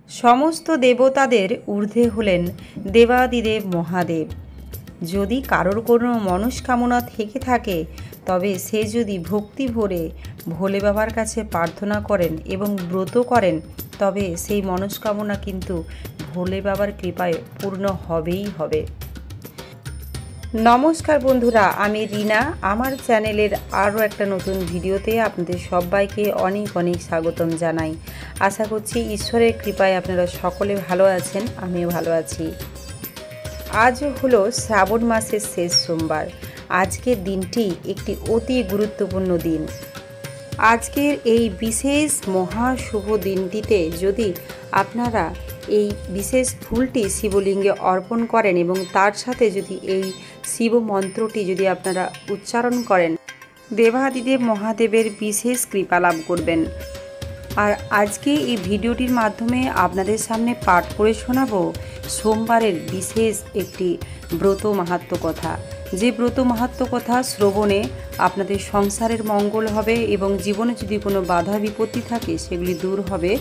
সমস্ত দেবতাদের ঊর্ধ্বে হলেন দেবাদিদেব মহাদেব। যদি কারোর কোনো মনস্কামনা থেকে থাকে তবে সে যদি ভক্তি ভরে ভোলে বাবার কাছে প্রার্থনা করেন এবং ব্রত করেন তবে সেই মনস্কামনা কিন্তু ভোলে বাবার কৃপায় পূর্ণ হবেই হবে। নমস্কার বন্ধুরা, আমি রিনা। আমার চ্যানেলের আরও একটা নতুন ভিডিওতে আপনাদের সবাইকে অনেক অনেক স্বাগতম জানাই। আশা করছি ঈশ্বরের কৃপায় আপনারা সকলে ভালো আছেন, আমিও ভালো আছি। আজ হলো শ্রাবণ মাসের শেষ সোমবার। আজকের দিনটি একটি অতি গুরুত্বপূর্ণ দিন। আজকের এই বিশেষ মহা শুভ দিনটিতে যদি আপনারা এই বিশেষ ফুলটি শিবলিঙ্গে অর্পণ করেন এবং তার সাথে যদি এই শিব মন্ত্রটি যদি আপনারা উচ্চারণ করেন, দেবাদিদেব মহাদেবের বিশেষ কৃপা লাভ করবেন। আর আজকে এই ভিডিওটির মাধ্যমে আপনাদের সামনে পাঠ করে শোনাবো সোমবারের বিশেষ একটি ব্রত মাহাত্ম্য কথা। যে ব্রত মাহাত্ম্য কথা শ্রবণে আপনাদের সংসারের মঙ্গল হবে এবং জীবনে যদি কোনো বাধা বিপত্তি থাকে সেগুলি দূর হবে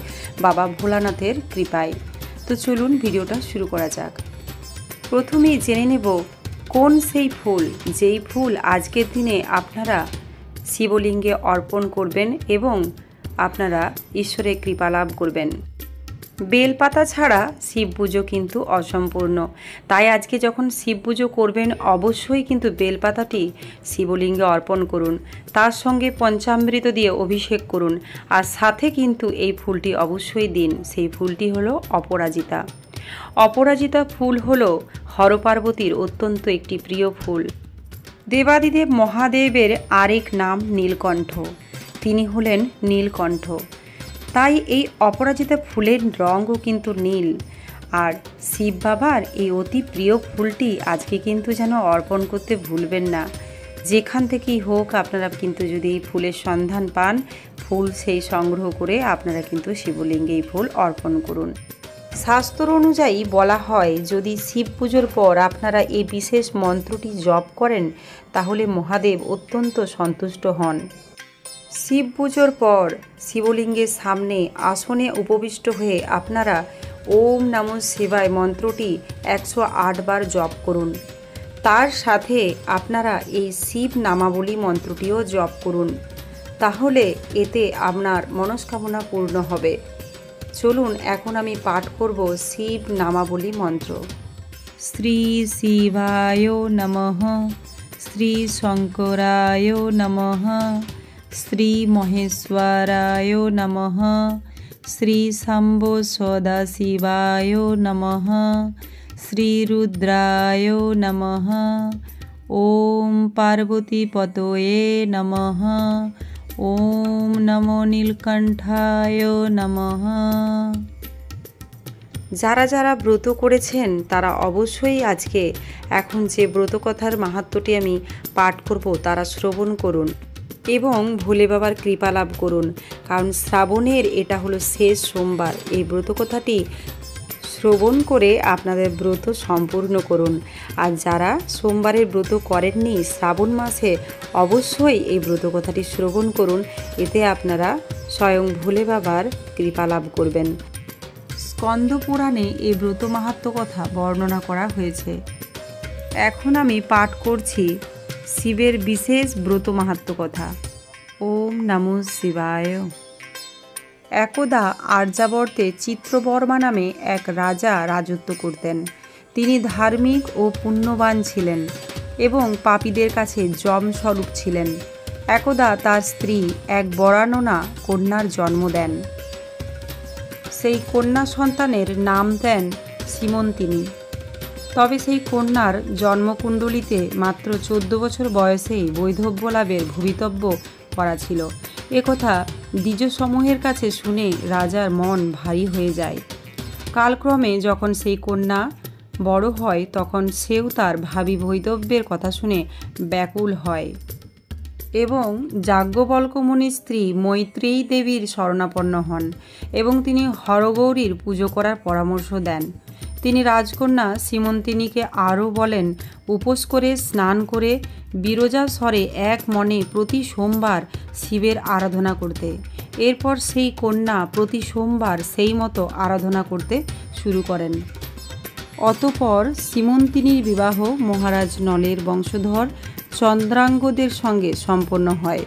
বাবা ভোলানাথের কৃপায়। তো চলুন ভিডিওটা শুরু করা যাক। প্রথমেই জেনে নেব কোন সেই ফুল, যেই ফুল আজকের দিনে আপনারা শিবলিঙ্গে অর্পণ করবেন এবং আপনারা ঈশ্বরের কৃপা লাভ করবেন। বেলপাতা ছাড়া শিব পুজো কিন্তু অসম্পূর্ণ, তাই আজকে যখন শিব পুজো করবেন অবশ্যই কিন্তু বেলপাতাটি শিবলিঙ্গে অর্পণ করুন, তার সঙ্গে পঞ্চামৃত দিয়ে অভিষেক করুন, আর সাথে কিন্তু এই ফুলটি অবশ্যই দিন। সেই ফুলটি হলো অপরাজিতা। অপরাজিতা ফুল হলো হরপার্বতীর অত্যন্ত একটি প্রিয় ফুল। দেবাদিদেব মহাদেবের আরেক নাম নীলকণ্ঠ, তিনি হলেন নীলকণ্ঠ। তাই এই অপরাজিতা ফুলের রঙও কিন্তু নীল। আর শিব বাবার এই অতি প্রিয় ফুলটি আজকে কিন্তু যেন অর্পণ করতে ভুলবেন না। যেখান থেকেই হোক আপনারা কিন্তু যদি এই ফুলের সন্ধান পান, ফুল সেই সংগ্রহ করে আপনারা কিন্তু শিবলিঙ্গে এই ফুল অর্পণ করুন। শাস্ত্র অনুযায়ী বলা হয় যদি শিব পুজোর পর আপনারা এই বিশেষ মন্ত্রটি জপ করেন তাহলে মহাদেব অত্যন্ত সন্তুষ্ট হন। শিব পুজোর পর শিবলিঙ্গের সামনে আসনে উপবিষ্ট হয়ে আপনারা ওম নমঃ শিবায় মন্ত্রটি 108 বার জপ করুন। তার সাথে আপনারা এই শিব নামাবলী মন্ত্রটিও জপ করুন, তাহলে এতে আপনার মনস্কামনা পূর্ণ হবে। চলুন এখন আমি পাঠ করব শিব নামাবলী মন্ত্র। শ্রী শিবায় নমঃ, শ্রী শঙ্করায় নমঃ, শ্রী মহেশ্বরায় নমঃ, শ্রী শম্ভ সদাশিবায় নমঃ, শ্রী রুদ্রায় নমঃ, ওম পার্বতীপতয়ে নমঃ, ওম নমো নীলকণ্ঠায় নমঃ। যারা যারা ব্রত করেছেন তারা অবশ্যই আজকে এখন যে ব্রত কথার মাহাত্ম্যটি আমি পাঠ করব তারা শ্রবণ করুন এবং ভোলে বাবার কৃপা লাভ করুন। কারণ শ্রাবণের এটা হলো শেষ সোমবার। এই ব্রত কথাটি শ্রবণ করে আপনাদের ব্রত সম্পূর্ণ করুন। আর যারা সোমবারের ব্রত করেননি শ্রাবণ মাসে অবশ্যই এই ব্রত কথাটি শ্রবণ করুন, এতে আপনারা স্বয়ং ভোলে বাবার কৃপা লাভ করবেন। স্কন্দ পুরাণে এই ব্রত মাহাত্ম্য কথা বর্ণনা করা হয়েছে। এখন আমি পাঠ করছি শিবের বিশেষ ব্রত মাহাত্ম্য কথা। ওম নমঃ শিবায়। একদা আর্যাবর্তে চিত্রবর্মা নামে এক রাজা রাজত্ব করতেন। তিনি ধার্মিক ও পুণ্যবান ছিলেন এবং পাপীদের কাছে যমস্বরূপ ছিলেন। একদা তার স্ত্রী এক বরাননা কন্যার জন্ম দেন। সেই কন্যা সন্তানের নাম দেন সীমন্তিনী। তবে সেই কন্যার জন্মকুণ্ডলিতে মাত্র 14 বছর বয়সেই বৈধব্য লাভের ভবিতব্য করা ছিল। একথা দ্বিজসমূহের কাছে শুনে রাজার মন ভারী হয়ে যায়। কালক্রমে যখন সেই কন্যা বড় হয় তখন সেও তার ভাবী বৈধব্যের কথা শুনে ব্যাকুল হয় এবং যাজ্ঞবল্ক্য মুনির স্ত্রী মৈত্রেয়ী দেবীর শরণাপন্ন হন এবং তিনি হরগৌরীর পুজো করার পরামর্শ দেন। তিনি রাজকন্যা সীমন্তিনীকে আরও বলেন উপোস করে স্নান করে বিরজা স্বরে এক মনে প্রতি সোমবার শিবের আরাধনা করতে এরপর সেই কন্যা প্রতি সোমবার সেই মতো আরাধনা করতে শুরু করেন। অতঃপর সীমন্তিনীর বিবাহ মহারাজ নলের বংশধর চন্দ্রাঙ্গদের সঙ্গে সম্পন্ন হয়।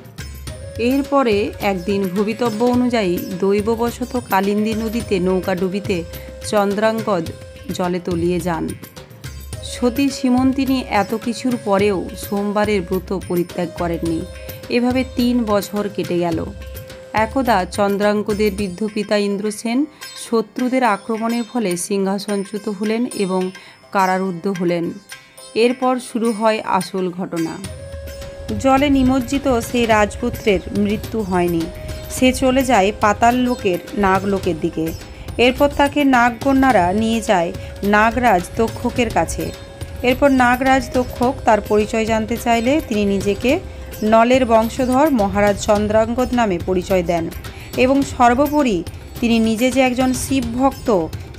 এরপরে একদিন ভবিতব্য অনুযায়ী দৈববশত কালিন্দী নদীতে নৌকা ডুবিতে চন্দ্রাঙ্গদ জলে তলিয়ে যান। সতী সীমন্তিনী এত কিছুর পরেও সোমবারের ব্রত পরিত্যাগ করেননি। এভাবে 3 বছর কেটে গেল। একদা চন্দ্রাঙ্গদের বৃদ্ধ পিতা ইন্দ্রসেন শত্রুদের আক্রমণের ফলে সিংহাসনচ্যুত হলেন এবং কারারুদ্ধ হলেন। এরপর শুরু হয় আসল ঘটনা। জলে নিমজ্জিত সেই রাজপুত্রের মৃত্যু হয়নি। সে চলে যায় পাতাল লোকের নাগলোকের দিকে। এরপর তাকে নাগকন্যারা নিয়ে যায় নাগরাজ তক্ষকের কাছে। এরপর নাগরাজ তক্ষক তার পরিচয় জানতে চাইলে তিনি নিজেকে নলের বংশধর মহারাজ চন্দ্রাঙ্গদ নামে পরিচয় দেন এবং সর্বোপরি তিনি নিজে যে একজন শিব ভক্ত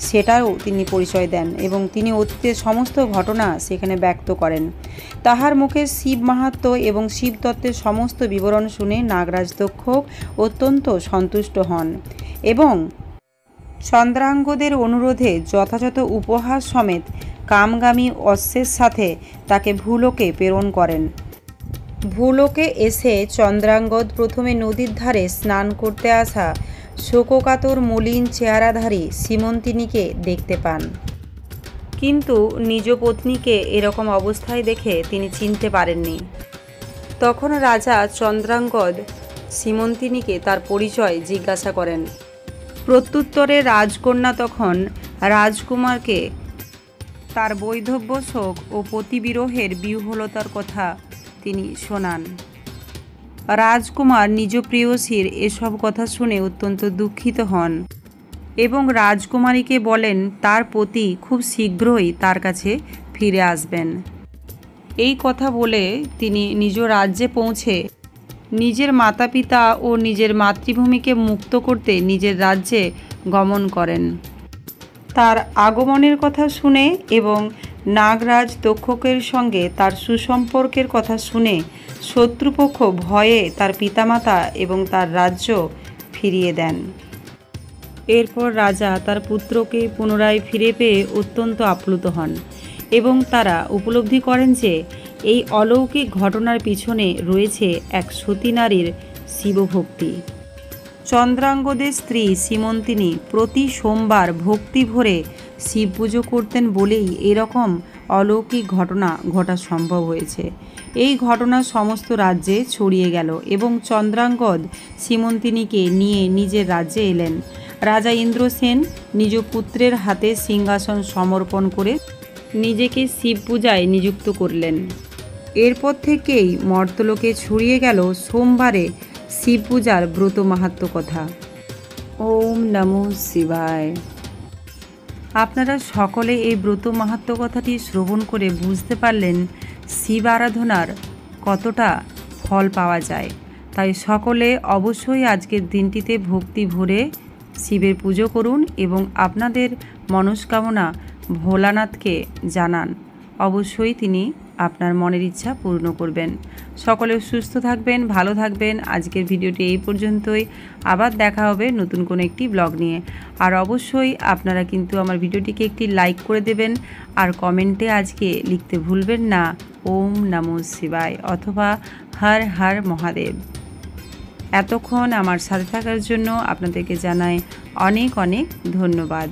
সেটাও তিনি পরিচয় দেন এবং তিনি অতীতের সমস্ত ঘটনা সেখানে ব্যক্ত করেন। তাহার মুখে শিব মাহাত্ম্য এবং শিবতত্ত্বের সমস্ত বিবরণ শুনে নাগরাজ তক্ষক অত্যন্ত সন্তুষ্ট হন এবং চন্দ্রাঙ্গদের অনুরোধে যথাযথ উপহার সমেত কামগামী অশ্বের সাথে তাকে ভূলোকে প্রেরণ করেন। ভূলোকে এসে চন্দ্রাঙ্গদ প্রথমে নদীর ধারে স্নান করতে আসা শোককাতর মলিন চেহারাধারী সীমন্তিনীকে দেখতে পান, কিন্তু নিজ পত্নীকে এরকম অবস্থায় দেখে তিনি চিনতে পারেননি। তখন রাজা চন্দ্রাঙ্গদ সীমন্তিনীকে তার পরিচয় জিজ্ঞাসা করেন। প্রত্যুত্তরে রাজকন্যা তখন রাজকুমারকে তার বৈধব্য শোক ও পতিবিরহের বিহ্বলতার কথা তিনি শোনান। রাজকুমার নিজ প্রেয়সীর এসব কথা শুনে অত্যন্ত দুঃখিত হন এবং রাজকুমারীকে বলেন তার পতি খুব শীঘ্রই তার কাছে ফিরে আসবেন। এই কথা বলে তিনি নিজ রাজ্যে পৌঁছে নিজের মাতা পিতা ও নিজের মাতৃভূমিকে মুক্ত করতে নিজের রাজ্যে গমন করেন। তার আগমনের কথা শুনে এবং নাগরাজ তক্ষকের সঙ্গে তার সুসম্পর্কের কথা শুনে শত্রুপক্ষ ভয়ে তার পিতামাতা এবং তার রাজ্য ফিরিয়ে দেন। এরপর রাজা তার পুত্রকে পুনরায় ফিরে পেয়ে অত্যন্ত আপ্লুত হন এবং তারা উপলব্ধি করেন যে এই অলৌকিক ঘটনার পিছনে রয়েছে এক সতী নারীর শিবভক্তি। চন্দ্রাঙ্গদের স্ত্রী সীমন্তিনী প্রতি সোমবার ভক্তি ভরে শিব পুজো করতেন বলেই এরকম অলৌকিক ঘটনা ঘটা সম্ভব হয়েছে। এই ঘটনা সমস্ত রাজ্যে ছড়িয়ে গেল এবং চন্দ্রাঙ্গদ সীমন্তিনীকে নিয়ে নিজের রাজ্যে এলেন। রাজা ইন্দ্রসেন নিজ পুত্রের হাতে সিংহাসন সমর্পণ করে নিজেকে শিব পূজায় নিযুক্ত করলেন। এরপর থেকেই মর্তলোকে ছড়িয়ে গেল সোমবারে শিব পূজার ব্রত মাহাত্ম্য কথা। ওম নমো শিবায়। আপনারা সকলে এই ব্রত মাহাত্ম্য কথাটি শ্রবণ করে বুঝতে পারলেন শিব আরাধনার কতটা ফল পাওয়া যায়। তাই সকলে অবশ্যই আজকের দিনটিতে ভক্তি ভরে শিবের পুজো করুন এবং আপনাদের মনস্কামনা ভোলানাথকে জানান। অবশ্যই তিনি আপনার মনের ইচ্ছা পূর্ণ করবেন। সকলে সুস্থ থাকবেন, ভালো থাকবেন। আজকের ভিডিওটি এই পর্যন্তই। আবার দেখা হবে নতুন কোনো একটি ব্লগ নিয়ে। আর অবশ্যই আপনারা কিন্তু আমার ভিডিওটিকে একটি লাইক করে দেবেন আর কমেন্টে আজকে লিখতে ভুলবেন না ওম নমঃ শিবায় অথবা হর হর মহাদেব। এতক্ষণ আমার সাথে থাকার জন্য আপনাদেরকে জানাই অনেক অনেক ধন্যবাদ।